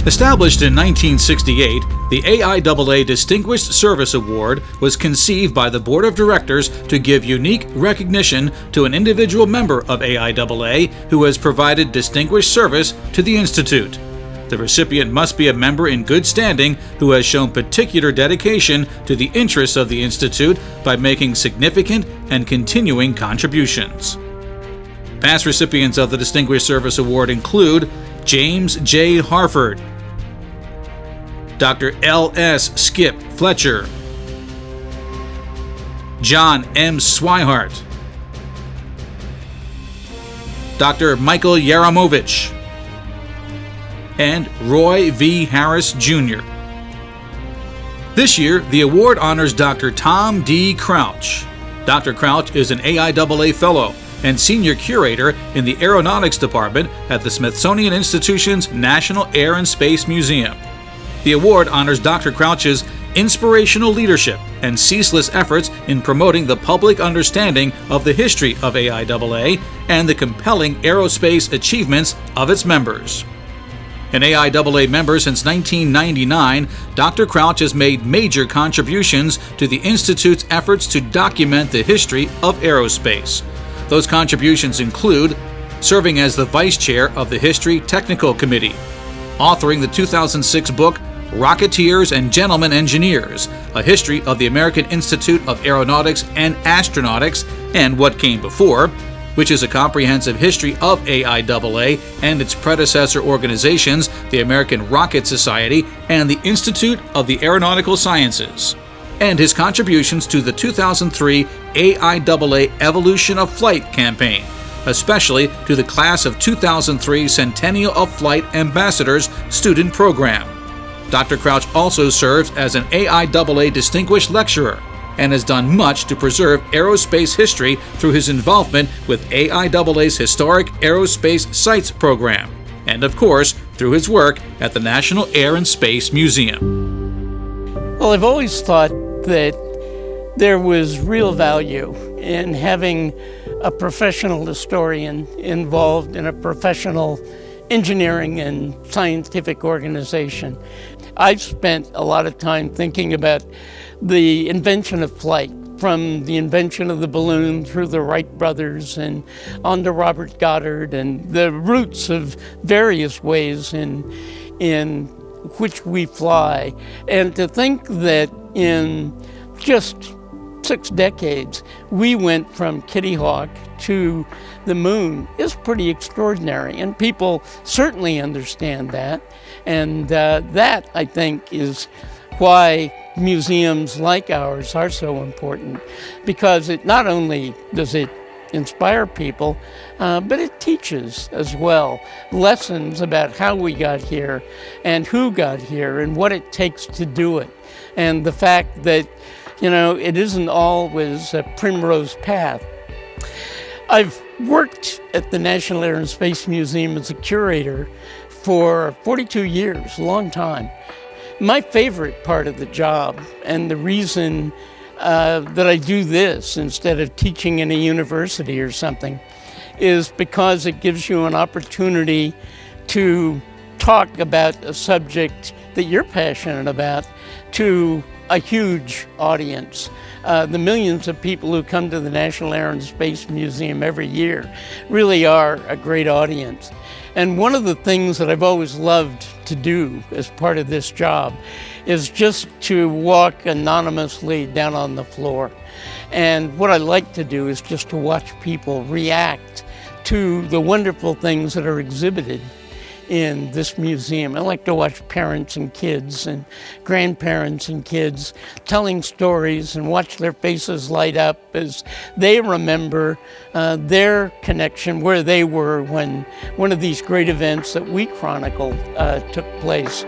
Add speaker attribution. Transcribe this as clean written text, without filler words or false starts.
Speaker 1: Established in 1968, the AIAA Distinguished Service Award was conceived by the Board of Directors to give unique recognition to an individual member of AIAA who has provided distinguished service to the Institute. The recipient must be a member in good standing who has shown particular dedication to the interests of the Institute by making significant and continuing contributions. Past recipients of the Distinguished Service Award include James J. Harford, Dr. L.S. Skip Fletcher, John M. Swihart, Dr. Michael Yaramovich, and Roy V. Harris, Jr. This year, the award honors Dr. Tom D. Crouch. Dr. Crouch is an AIAA Fellow and Senior Curator in the Aeronautics Department at the Smithsonian Institution's National Air and Space Museum. The award honors Dr. Crouch's inspirational leadership and ceaseless efforts in promoting the public understanding of the history of AIAA and the compelling aerospace achievements of its members. An AIAA member since 1999, Dr. Crouch has made major contributions to the Institute's efforts to document the history of aerospace. Those contributions include serving as the Vice Chair of the History Technical Committee, authoring the 2006 book Rocketeers and Gentlemen Engineers, a history of the American Institute of Aeronautics and Astronautics and what came before, which is a comprehensive history of AIAA and its predecessor organizations, the American Rocket Society and the Institute of the Aeronautical Sciences, and his contributions to the 2003 AIAA Evolution of Flight campaign, especially to the Class of 2003 Centennial of Flight Ambassadors student program. Dr. Crouch also serves as an AIAA Distinguished Lecturer and has done much to preserve aerospace history through his involvement with AIAA's Historic Aerospace Sites program, and of course, through his work at the National Air and Space Museum.
Speaker 2: Well, I've always thought that there was real value in having a professional historian involved in a professional engineering and scientific organization. I've spent a lot of time thinking about the invention of flight, from the invention of the balloon through the Wright brothers and on to Robert Goddard, and the roots of various ways in which we fly. And to think that in just 6 decades, we went from Kitty Hawk to the moon is pretty extraordinary, and people certainly understand that. And that, I think, is why museums like ours are so important, because it not only does it inspire people, but it teaches as well lessons about how we got here and who got here and what it takes to do it. And the fact that, it isn't always a primrose path. I've worked at the National Air and Space Museum as a curator for 42 years, a long time. My favorite part of the job, and the reason that I do this instead of teaching in a university or something, is because it gives you an opportunity to talk about a subject that you're passionate about to a huge audience. The millions of people who come to the National Air and Space Museum every year really are a great audience. And one of the things that I've always loved to do as part of this job is just to walk anonymously down on the floor. And what I like to do is just to watch people react to the wonderful things that are exhibited in this museum. I like to watch parents and kids and grandparents and kids telling stories and watch their faces light up as they remember their connection, where they were when one of these great events that we chronicle took place.